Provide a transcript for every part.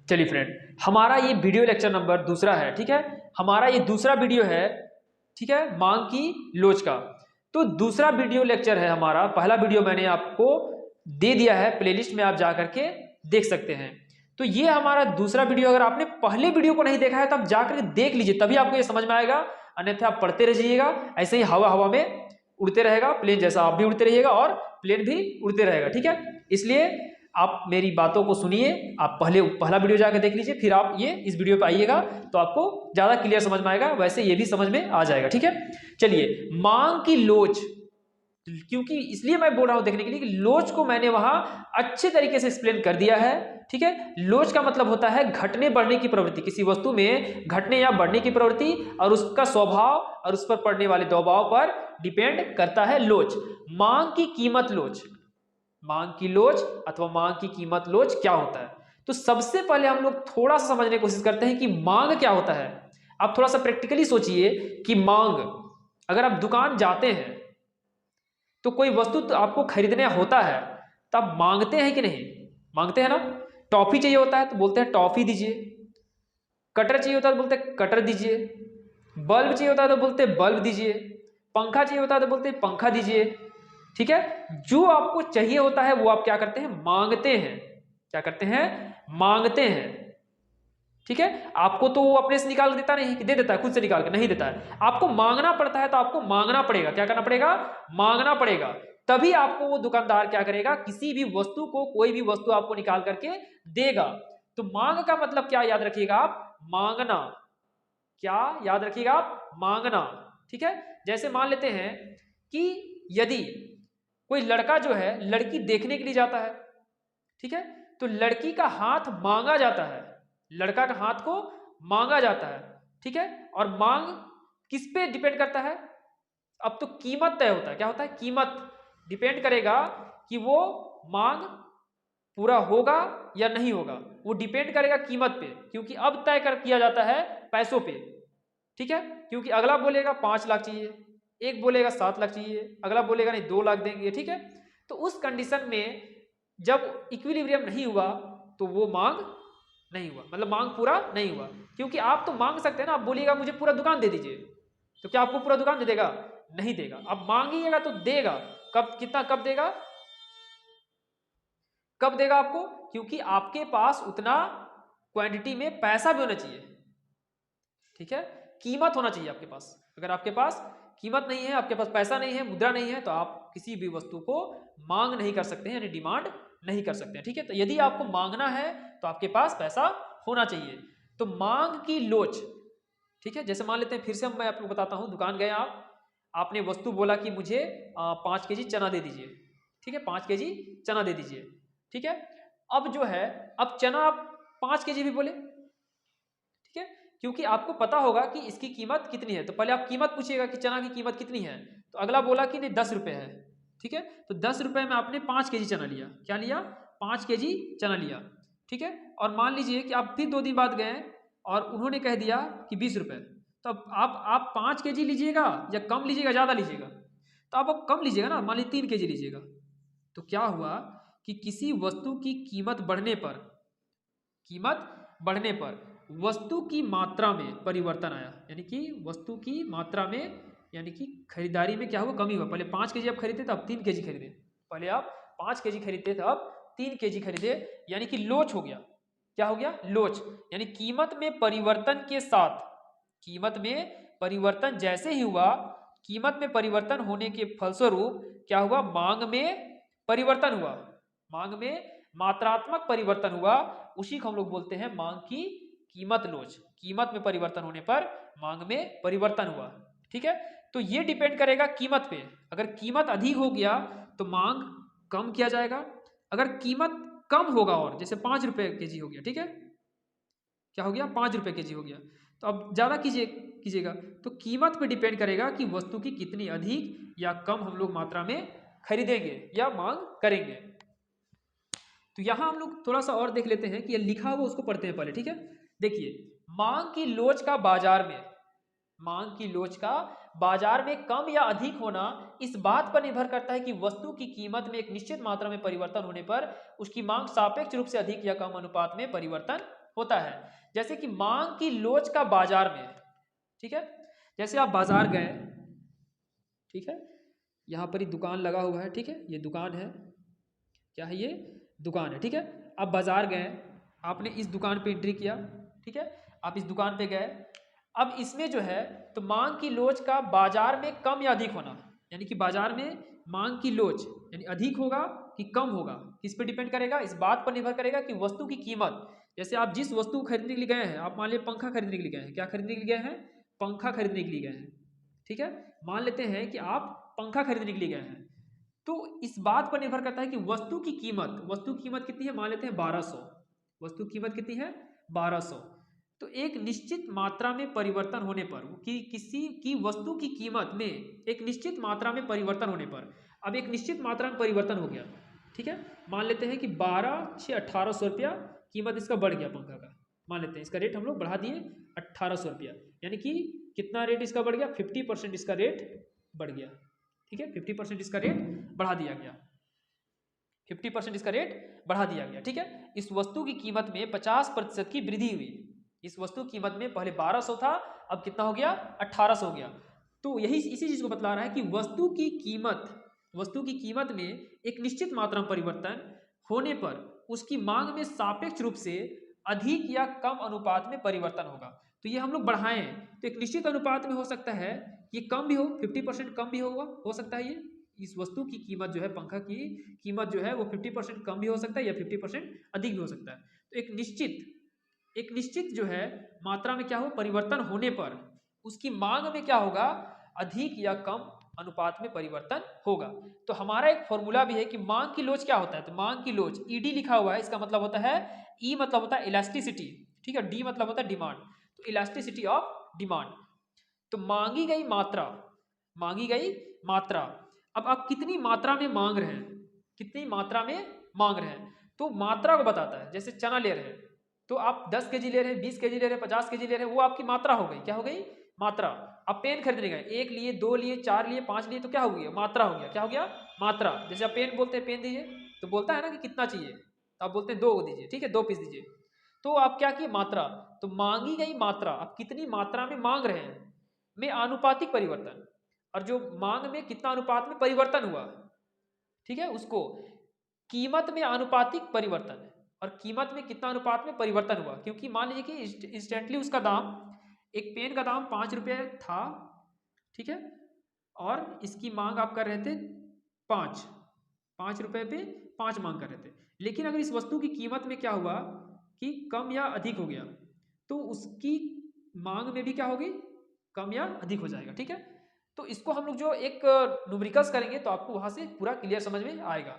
चलिए फ्रेंड, हमारा ये वीडियो लेक्चर नंबर दूसरा है। ठीक है, हमारा ये दूसरा वीडियो है। ठीक है, मांग की लोच का। तो दूसरा वीडियो लेक्चर है हमारा। पहला वीडियो मैंने आपको दे दिया है, प्लेलिस्ट में आप जा करके देख सकते हैं। तो ये हमारा दूसरा वीडियो, अगर आपने पहले वीडियो को नहीं देखा है तो आप जाकर देख लीजिए, तभी आपको ये समझ में आएगा। अन्यथा आप पढ़ते रह जाइएगा, ऐसे ही हवा हवा में उड़ते रहेगा प्लेन जैसा, आप भी उड़ते रहिएगा और प्लेन भी उड़ते रहेगा। ठीक है, इसलिए आप मेरी बातों को सुनिए। आप पहला वीडियो जाकर देख लीजिए, फिर आप ये इस वीडियो पे आइएगा तो आपको ज्यादा क्लियर समझ में आएगा, वैसे ये भी समझ में आ जाएगा। ठीक है, चलिए मांग की लोच, क्योंकि इसलिए मैं बोल रहा हूं देखने के लिए कि लोच को मैंने वहां अच्छे तरीके से एक्सप्लेन कर दिया है। ठीक है, लोच का मतलब होता है घटने बढ़ने की प्रवृत्ति, किसी वस्तु में घटने या बढ़ने की प्रवृत्ति, और उसका स्वभाव और उस पर पड़ने वाले दबाव पर डिपेंड करता है लोच। मांग की कीमत लोच, मांग की लोच अथवा मांग की कीमत लोच क्या होता है? तो सबसे पहले हम लोग थोड़ा सा समझने की कोशिश करते हैं कि मांग क्या होता है। आप थोड़ा सा प्रैक्टिकली सोचिए कि मांग, अगर आप दुकान जाते हैं तो कोई वस्तु तो आपको खरीदने होता है, तो आप मांगते हैं कि नहीं? मांगते हैं ना। टॉफी चाहिए होता है तो बोलते हैं टॉफी दीजिए, कटर चाहिए होता है तो बोलते हैं कटर दीजिए, बल्ब चाहिए होता है तो बोलते हैं बल्ब दीजिए, पंखा चाहिए होता है तो बोलते हैं पंखा दीजिए। ठीक है, जो आपको चाहिए होता है वो आप क्या करते हैं? मांगते हैं। क्या करते हैं? मांगते हैं। ठीक है, आपको तो वो अपने से निकाल देता नहीं कि दे देता है, खुद से निकाल के नहीं देता है, आपको मांगना पड़ता है। तो आपको मांगना पड़ेगा, क्या करना पड़ेगा? मांगना पड़ेगा। तभी आपको वो दुकानदार क्या करेगा? किसी भी वस्तु को, कोई भी वस्तु आपको निकाल करके देगा। तो मांग का मतलब क्या याद रखिएगा आप? मांगना। क्या याद रखिएगा आप? मांगना। ठीक है, जैसे मान लेते हैं कि यदि कोई लड़का जो है लड़की देखने के लिए जाता है, ठीक है, तो लड़की का हाथ मांगा जाता है, लड़का का हाथ को मांगा जाता है। ठीक है, और मांग किस पे डिपेंड करता है? अब तो कीमत तय होता है। क्या होता है? कीमत डिपेंड करेगा कि वो मांग पूरा होगा या नहीं होगा, वो डिपेंड करेगा कीमत पे, क्योंकि अब तय कर किया जाता है पैसों पे। ठीक है, क्योंकि अगला बोलेगा 5 लाख चाहिए, एक बोलेगा 7 लाख चाहिए, अगला बोलेगा नहीं 2 लाख देंगे। ठीक है, तो उस कंडीशन में जब इक्विलिब्रियम नहीं हुआ तो वो मांग नहीं हुआ, मतलब मांग पूरा नहीं हुआ। क्योंकि आप तो मांग सकते हैं ना, आप बोलिएगा मुझे पूरा दुकान दे दीजिए, तो क्या आपको पूरा दुकान दे देगा? नहीं देगा। अब मांगिएगा तो देगा। कब, कितना, कब देगा? कब देगा आपको? क्योंकि आपके पास उतना क्वांटिटी में पैसा भी होना चाहिए। ठीक है, कीमत होना चाहिए आपके पास। अगर आपके पास कीमत नहीं है, आपके पास पैसा नहीं है, मुद्रा नहीं है, तो आप किसी भी वस्तु को मांग नहीं कर सकते हैं, यानी डिमांड नहीं कर सकते हैं। ठीक है, तो यदि आपको मांगना है तो आपके पास पैसा होना चाहिए। तो मांग की लोच। ठीक है, जैसे मान लेते हैं, फिर से मैं आपको बताता हूं, दुकान गए आप, आपने वस्तु बोला कि मुझे 5 kg चना दे दीजिए। ठीक है, 5 kg चना दे दीजिए। ठीक है, अब जो है, अब चना आप 5 kg भी बोले, ठीक है, क्योंकि आपको पता होगा कि इसकी कीमत कितनी है, तो पहले आप कीमत पूछिएगा कि चना की कीमत कितनी है। तो अगला बोला कि नहीं 10 रुपए है। ठीक है, तो 10 रुपए में आपने 5 kg चना लिया। क्या लिया? 5 kg चना लिया। ठीक है, और मान लीजिए कि आप फिर 2 दिन बाद गए और उन्होंने कह दिया कि 20 रुपए। तो अब आप 5 kg लीजिएगा या कम लीजिएगा, ज्यादा लीजिएगा? तो आप कम लीजिएगा ना, मान लीजिए 3 kg लीजिएगा। तो क्या हुआ कि किसी वस्तु की कीमत बढ़ने पर, कीमत बढ़ने पर वस्तु की मात्रा में परिवर्तन आया, यानी कि वस्तु की मात्रा में, यानी कि खरीदारी में क्या हुआ? कमी हुआ। पहले 5 kg आप खरीदते थे, अब 3 kg खरीदे। पहले आप 5 kg खरीदते थे, अब 3 kg खरीदे, यानी कि लोच हो गया। क्या हो गया? लोच। यानी कीमत में परिवर्तन के साथ, कीमत में परिवर्तन जैसे ही हुआ, कीमत में परिवर्तन होने के फलस्वरूप क्या हुआ? मांग में परिवर्तन हुआ। मांग में मात्रात्मक परिवर्तन हुआ, उसी को हम लोग बोलते हैं मांग की कीमत लोच। कीमत में परिवर्तन होने पर मांग में परिवर्तन हुआ। ठीक है, तो ये डिपेंड करेगा कीमत पे। अगर कीमत अधिक हो गया तो मांग कम किया जाएगा, अगर कीमत कम होगा, और जैसे 5 रुपए kg हो गया, ठीक है, क्या हो गया? 5 रुपए kg हो गया, तो अब ज्यादा कीजिएगा। तो कीमत पे डिपेंड करेगा कि वस्तु की कितनी अधिक या कम हम लोग मात्रा में खरीदेंगे या मांग करेंगे। तो यहां हम लोग थोड़ा सा और देख लेते हैं कि ये लिखा हुआ, उसको पढ़ते हैं पहले। ठीक है, देखिए, मांग की लोच का बाजार में, मांग की लोच का बाजार में कम या अधिक होना इस बात पर निर्भर करता है कि वस्तु की कीमत में एक निश्चित मात्रा में परिवर्तन होने पर उसकी मांग सापेक्ष रूप से अधिक या कम अनुपात में परिवर्तन होता है। जैसे कि मांग की लोच का बाजार में, ठीक है, जैसे आप बाजार गए, ठीक है, यहाँ पर ही दुकान लगा हुआ है, ठीक है, ये दुकान है, क्या है ये दुकान है, ठीक है। आप बाजार गए, आपने इस दुकान पे एंट्री किया, ठीक है, आप इस दुकान पे गए। अब इसमें जो है तो मांग की लोच का बाजार में कम या अधिक होना, यानी कि बाजार में मांग की लोच यानी अधिक होगा कि कम होगा, किस पे डिपेंड करेगा, इस बात पर निर्भर करेगा कि वस्तु की कीमत, जैसे आप जिस वस्तु को खरीदने के लिए गए हैं, आप मान लीजिए पंखा खरीदने के लिए गए हैं, क्या खरीदने के लिए गए हैं, पंखा खरीदने के लिए गए हैं, ठीक है, मान लेते हैं कि आप पंखा खरीदने के लिए गए हैं, तो इस बात पर निर्भर करता है कि वस्तु की कीमत कितनी है, मान लेते हैं 1200, वस्तु की कीमत कितनी है 1200। तो एक निश्चित मात्रा में परिवर्तन होने पर कि किसी की वस्तु की कीमत में एक निश्चित मात्रा में परिवर्तन होने पर, अब एक निश्चित मात्रा में परिवर्तन हो गया, ठीक है, मान लेते हैं कि 12,600-1800 रुपया कीमत इसका बढ़ गया पंखा का, मान लेते हैं इसका रेट हम लोग बढ़ा दिए 1800 रुपया, यानी कि कितना रेट इसका बढ़ गया, 50% इसका रेट बढ़ गया, ठीक है, 50% इसका रेट बढ़ा दिया गया, 50% इसका रेट बढ़ा दिया गया, ठीक है। इस वस्तु की कीमत में 50% की वृद्धि हुई, इस वस्तु की कीमत में पहले 1200 था, अब कितना हो गया 1800 हो गया। तो यही इसी चीज को बतला रहा है कि वस्तु की कीमत में एक निश्चित मात्रा में परिवर्तन होने पर उसकी मांग में सापेक्ष रूप से अधिक या कम अनुपात में परिवर्तन होगा। तो ये हम लोग बढ़ाएं तो एक निश्चित अनुपात में हो सकता है, ये कम भी हो, 50% कम भी होगा, हो सकता है ये इस वस्तु की कीमत जो है, पंखा की कीमत जो है वो 50% कम भी हो सकता है या 50% अधिक भी हो सकता है। तो एक निश्चित जो है मात्रा में क्या हो, परिवर्तन होने पर उसकी मांग में क्या होगा, अधिक या कम अनुपात में परिवर्तन होगा। तो हमारा एक फॉर्मूला भी है कि मांग की लोच क्या होता है, तो मांग की लोच ईडी लिखा हुआ है, इसका मतलब होता है ई मतलब होता है इलास्टिसिटी, ठीक है, डी मतलब होता है डिमांड, तो इलास्टिसिटी ऑफ डिमांड। तो मांगी गई मात्रा, अब आप कितनी मात्रा में मांग रहे हैं, कितनी मात्रा में मांग रहे हैं, तो मात्रा को बताता है। जैसे चना ले रहे हैं तो आप 10 केजी ले रहे हैं, 20 केजी ले रहे हैं, 50 केजी ले रहे हैं, वो आपकी मात्रा हो गई, क्या हो गई, मात्रा। आप पेन खरीदने गए, 1 लिए, 2 लिए, 4 लिए, 5 लिए, तो क्या हो गया, मात्रा हो गया, क्या हो गया, मात्रा। जैसे आप पेन बोलते हैं पेन दीजिए, तो बोलता है ना कि कितना चाहिए, तो आप बोलते हैं 2 दीजिए, ठीक है, 2 पीस दीजिए, तो आप क्या किए, मात्रा। तो मांगी गई मात्रा, आप कितनी मात्रा में मांग रहे हैं में आनुपातिक परिवर्तन, और जो मांग में कितना अनुपात में परिवर्तन हुआ, ठीक है, उसको कीमत में आनुपातिक परिवर्तन, और कीमत में कितना अनुपात में परिवर्तन हुआ, क्योंकि मान लीजिए कि इंस्टेंटली उसका दाम, एक पेन का दाम 5 रुपये था, ठीक है, और इसकी मांग आप कर रहे थे 5 रुपये पे 5 मांग कर रहे थे, लेकिन अगर इस वस्तु की कीमत में क्या हुआ कि कम या अधिक हो गया, तो उसकी मांग में भी क्या होगी, कम या अधिक हो जाएगा, ठीक है। तो इसको हम लोग जो एक न्यूमेरिकल्स करेंगे तो आपको वहां से पूरा क्लियर समझ में आएगा,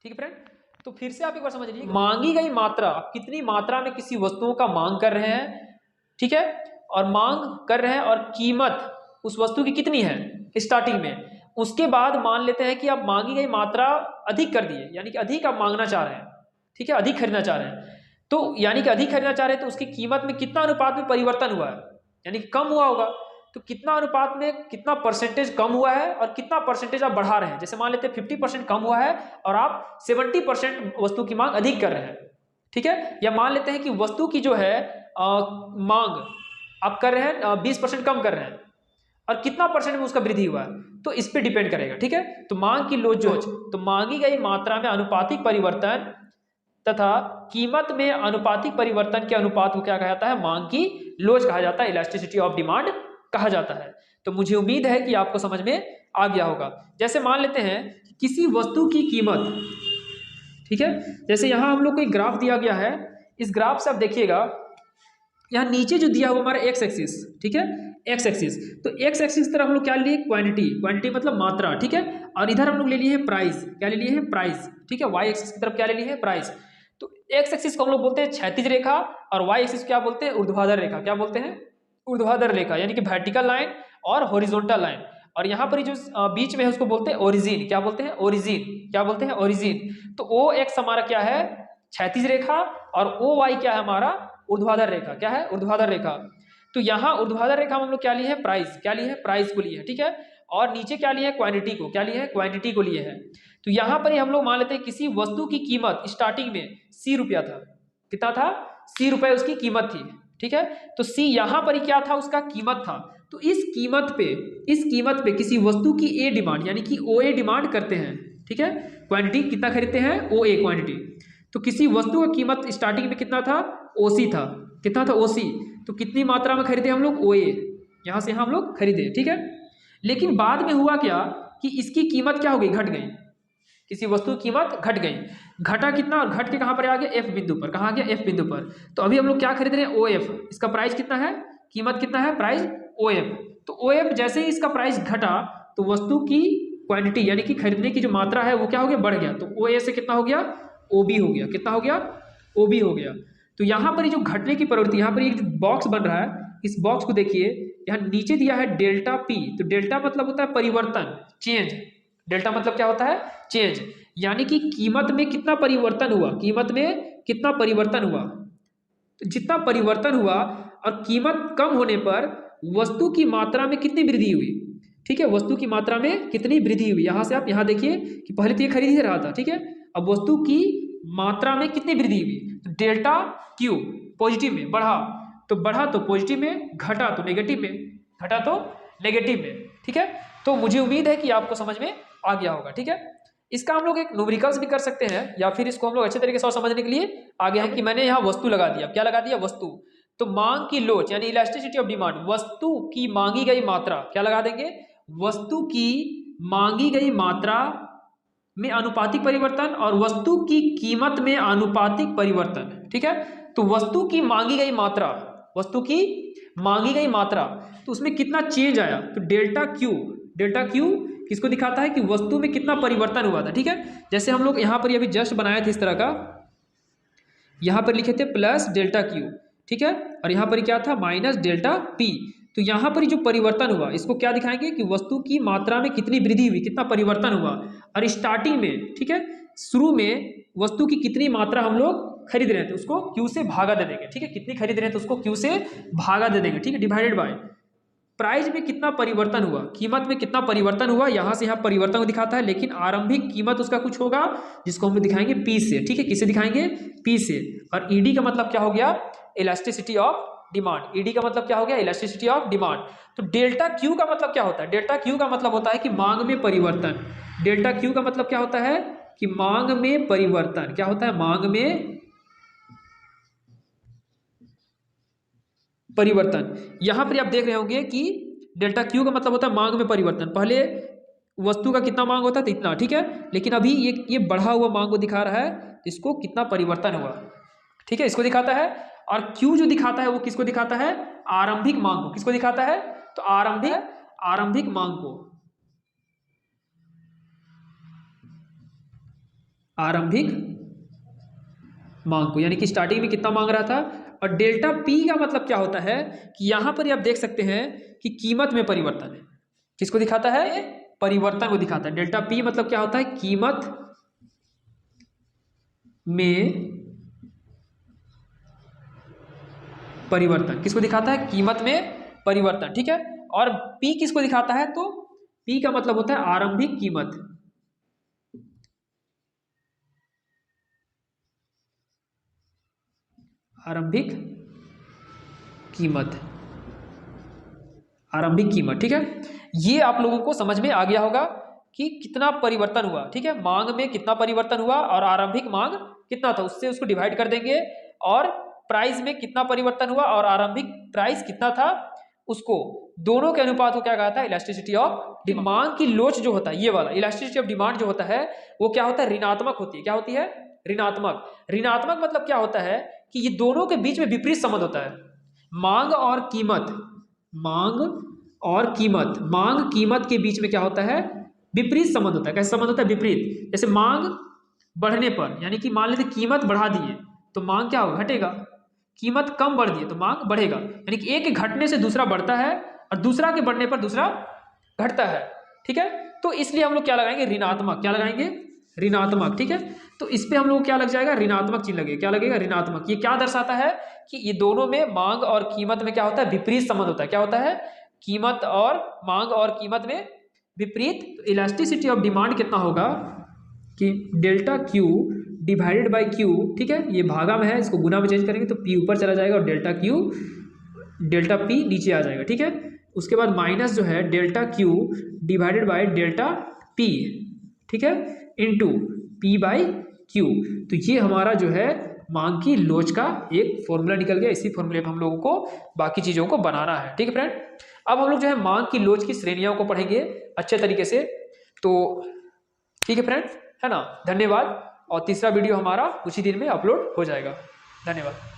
ठीक है फ्रेंड। तो फिर से आप एक बार समझ लीजिए, मांगी गई मात्रा, आप कितनी मात्रा में किसी वस्तुओं का मांग कर रहे हैं, ठीक है, और मांग कर रहे हैं और कीमत उस वस्तु की कितनी है स्टार्टिंग में, उसके बाद मान लेते हैं कि आप मांगी गई मात्रा अधिक कर दिए, यानी कि अधिक आप मांगना चाह रहे हैं, ठीक है, अधिक खरीदना चाह रहे हैं, तो यानी कि अधिक खरीदना चाह रहे हैं, तो उसकी कीमत में कितना अनुपात में परिवर्तन हुआ है, यानी कि कम हुआ होगा, तो कितना अनुपात में कितना परसेंटेज कम हुआ है और कितना परसेंटेज आप बढ़ा रहे हैं। जैसे मान लेते हैं 50% कम हुआ है और आप 70% वस्तु की मांग अधिक कर रहे हैं, ठीक है, या मान लेते हैं कि वस्तु की जो है मांग आप कर रहे हैं 20% कम कर रहे हैं और कितना परसेंट में उसका वृद्धि हुआ है, तो इस पे डिपेंड करेगा, ठीक है। तो मांग की लोच तो मांगी गई मात्रा में अनुपातिक परिवर्तन तथा कीमत में अनुपातिक परिवर्तन के अनुपात को क्या कहा जाता है, मांग की लोच कहा जाता है, इलास्टिसिटी ऑफ डिमांड कहा जाता है। तो मुझे उम्मीद है कि आपको समझ में आ गया होगा। जैसे मान लेते हैं किसी वस्तु की कीमत, ठीक है, जैसे यहां हम लोग को एक ग्राफ दिया गया है, इस ग्राफ से आप देखिएगा यहाँ नीचे जो दिया हुआ हमारा एक्स एक्सिस, ठीक है, एक्स एक्सिस, तो एक्स एक्सिस तरफ हम लोग क्या लिए, क्वांटिटी मतलब मात्रा, ठीक है, और इधर हम लोग ले लिए हैं प्राइस, क्या ले लिए हैं, प्राइस, ठीक है, वाई एक्सिस की तरफ क्या ले लिए हैं, प्राइस। तो एक्स एक्सिस को हम लोग बोलते हैं क्षैतिज रेखा और वाई एक्सिस क्या बोलते हैं, ऊर्ध्वाधर रेखा, क्या बोलते हैं, ऊर्ध्वाधर रेखा, यानी कि वर्टिकल लाइन और हॉरिजॉन्टल लाइन, और यहाँ पर जो बीच में है उसको बोलते हैं ओरिजिन, क्या बोलते हैं, ओरिजिन, क्या बोलते हैं, ओरिजिन। तो ओ एक्स हमारा क्या है, क्षैतिज रेखा, और ओ वाई क्या है हमारा, ऊर्ध्वाधर रेखा, क्या है, ऊर्ध्वाधर रेखा। तो यहाँ ऊर्ध्वाधर रेखा में हम लोग क्या लिए हैं, प्राइस, क्या लिए हैं, प्राइस को लिए हैं, ठीक है, और नीचे क्या लिए हैं, क्वांटिटी को, क्या लिए हैं, क्वांटिटी को लिए हैं। तो यहाँ पर ही हम लोग मान लेते हैं किसी वस्तु की कीमत स्टार्टिंग में 80 रुपया था, कितना था, ₹C उसकी कीमत थी, ठीक है। तो C यहां पर ही क्या था, उसका कीमत था। तो इस कीमत पे किसी वस्तु की ए डिमांड यानी कि OA डिमांड करते हैं, ठीक है। क्वांटिटी कितना खरीदते हैं, OA क्वांटिटी। तो किसी वस्तु का कीमत स्टार्टिंग में कितना था, OC था। कितना था, OC। तो कितनी मात्रा में खरीदे हम लोग, OA, यहां से हम लोग खरीदे, ठीक है। लेकिन बाद में हुआ क्या कि इसकी कीमत क्या हो गई, घट गई। किसी वस्तु की कीमत घट गई, घटा कितना, और घट के कहां पर आ गया, F बिंदु पर। कहां आ गया, F बिंदु पर। तो अभी हम लोग क्या खरीद रहे हैं, OF। इसका प्राइस कितना है, कीमत कितना है, प्राइस OF। तो OF जैसे ही इसका प्राइस घटा तो वस्तु की क्वांटिटी यानी कि खरीदने की जो मात्रा है वो क्या हो गया, बढ़ गया। तो OA से कितना हो गया, OB हो गया। कितना हो गया, OB हो गया। तो यहाँ पर जो घटने की प्रवृत्ति, यहाँ पर एक बॉक्स बन रहा है, इस बॉक्स को देखिए, यहाँ नीचे दिया है डेल्टा P। तो डेल्टा मतलब होता है परिवर्तन, चेंज। डेल्टा मतलब क्या होता है, चेंज, यानी कि कीमत में कितना परिवर्तन हुआ, कीमत में कितना परिवर्तन हुआ। तो जितना परिवर्तन हुआ और कीमत कम होने पर वस्तु की मात्रा में कितनी वृद्धि हुई, ठीक है। वस्तु की मात्रा में कितनी वृद्धि हुई, यहां से आप यहां देखिए कि पहले तो ये खरीद ही रहा था, ठीक है। अब वस्तु की मात्रा में कितनी वृद्धि हुई, तो डेल्टा Q पॉजिटिव में बढ़ा, तो बढ़ा तो पॉजिटिव में, घटा तो नेगेटिव में, घटा तो नेगेटिव में, ठीक है। तो मुझे उम्मीद है कि आपको समझ में आ गया होगा, ठीक है। इसका हम लोग एक न्यूमेरिकल्स भी कर सकते हैं, या फिर इसको हम लोग अच्छे तरीके से और समझने के लिए आगे हैं कि मैंने यहाँ वस्तु लगा दिया। क्या लगा दिया, वस्तु। तो मांग की लोच यानी इलास्टिसिटी ऑफ डिमांड, वस्तु की मांगी गई मात्रा, क्या लगा देंगे, वस्तु की मांगी गई मात्रा में आनुपातिक परिवर्तन और वस्तु की कीमत में आनुपातिक परिवर्तन, ठीक है। तो वस्तु की मांगी गई मात्रा, वस्तु की मांगी गई मात्रा, तो उसमें कितना चेंज आया, तो डेल्टा Q किसको दिखाता है कि वस्तु में कितना परिवर्तन हुआ था, ठीक है। जैसे हम लोग यहाँ पर अभी जस्ट बनाए थे इस तरह का, यहाँ पर लिखे थे प्लस डेल्टा Q, ठीक है, और यहाँ पर क्या था, माइनस डेल्टा P। तो यहाँ पर जो परिवर्तन हुआ इसको क्या दिखाएंगे कि वस्तु की मात्रा में कितनी वृद्धि हुई, कितना परिवर्तन हुआ। और स्टार्टिंग में, ठीक है, शुरू में वस्तु की कितनी मात्रा हम लोग खरीद रहे थे उसको Q से भागा दे देंगे, ठीक है। कितनी खरीद रहे थे उसको Q से भागा दे देंगे, ठीक है, डिवाइडेड बाय प्राइस में कितना परिवर्तन हुआ, कीमत में कितना परिवर्तन हुआ, यहां से यहाँ परिवर्तन को दिखाता है। लेकिन आरंभिक कीमत उसका कुछ होगा जिसको हम दिखाएंगे P से, ठीक है। किसे दिखाएंगे, P से। और ED का मतलब क्या हो गया, इलास्टिसिटी ऑफ डिमांड। ED का मतलब क्या हो गया, इलास्टिसिटी ऑफ डिमांड। तो डेल्टा Q का मतलब क्या होता है, डेल्टा Q का मतलब होता है कि मांग में परिवर्तन। डेल्टा Q का मतलब क्या होता है कि मांग में परिवर्तन। क्या होता है, मांग में परिवर्तन। यहां पर आप देख रहे होंगे कि डेल्टा Q का मतलब होता है मांग में परिवर्तन। पहले वस्तु का कितना मांग होता है, तो इतना, ठीक है। लेकिन अभी ये बढ़ा हुआ मांग को दिखा रहा है, इसको कितना परिवर्तन हुआ, ठीक है, इसको दिखाता है। और Q जो दिखाता है वो किसको दिखाता है, आरंभिक मांग को। किसको दिखाता है, तो आरंभिक मांग को, आरंभिक मांग को, यानी कि स्टार्टिंग में कितना मांग रहा था। और डेल्टा P का मतलब क्या होता है कि यहां पर आप देख सकते हैं कि कीमत में परिवर्तन है। किसको दिखाता है, परिवर्तन को दिखाता है। डेल्टा P मतलब क्या होता है, कीमत में परिवर्तन। किसको दिखाता है, कीमत में परिवर्तन, ठीक है। और P किसको दिखाता है, तो P का मतलब होता है आरंभिक कीमत। आरंभिक कीमत, आरंभिक कीमत, ठीक है। ये आप लोगों को समझ में आ गया होगा कि कितना परिवर्तन हुआ, ठीक है। मांग में कितना परिवर्तन हुआ और आरंभिक मांग कितना था, उससे उसको डिवाइड कर देंगे। और प्राइस में कितना परिवर्तन हुआ और आरंभिक प्राइस कितना था, उसको दोनों के अनुपात को क्या कहा था, इलास्टिसिटी ऑफ डिमांड। मांग की लोच जो होता है, ये वाला इलास्टिसिटी ऑफ डिमांड जो होता है वो क्या होता है, ऋणात्मक होती है। क्या होती है, ऋणात्मक। ऋणात्मक मतलब क्या होता है कि ये दोनों के बीच में विपरीत संबंध होता है। मांग और कीमत, मांग और कीमत, मांग कीमत के बीच में क्या होता है, विपरीत संबंध होता है। कैसे संबंध होता है, विपरीत। जैसे मांग बढ़ने पर, यानी कि मान लेते कीमत बढ़ा दिए तो मांग क्या होगा, घटेगा। कीमत कम बढ़ दिए तो मांग बढ़ेगा। यानी कि एक के घटने से दूसरा बढ़ता है और दूसरा के बढ़ने पर दूसरा घटता है, ठीक है। तो इसलिए हम लोग क्या लगाएंगे, ऋणात्मक। क्या लगाएंगे, ऋणात्मक, ठीक है। तो इस पे हम लोग क्या लग जाएगा, ऋणात्मक चिन्ह लगेगा। क्या लगेगा, ऋणात्मक। ये क्या दर्शाता है कि ये दोनों में मांग और कीमत में क्या होता है, विपरीत संबंध होता है। क्या होता है, कीमत और मांग और कीमत में विपरीत। तो इलास्टिसिटी ऑफ डिमांड कितना होगा कि delta Q divided by Q, ठीक है, ये भागा में है, इसको गुना में चेंज करेंगे तो पी ऊपर चला जाएगा और डेल्टा क्यू डेल्टा पी नीचे आ जाएगा, ठीक है। उसके बाद माइनस जो है delta Q divided by delta P, ठीक है, इनटू पी बाई क्यू। तो ये हमारा जो है मांग की लोच का एक फॉर्मूला निकल गया। इसी फॉर्मूले में हम लोगों को बाकी चीज़ों को बनाना है, ठीक है फ्रेंड। अब हम लोग जो है मांग की लोच की श्रेणियों को पढ़ेंगे अच्छे तरीके से, तो ठीक है फ्रेंड, है ना। धन्यवाद। और तीसरा वीडियो हमारा कुछ ही दिन में अपलोड हो जाएगा। धन्यवाद।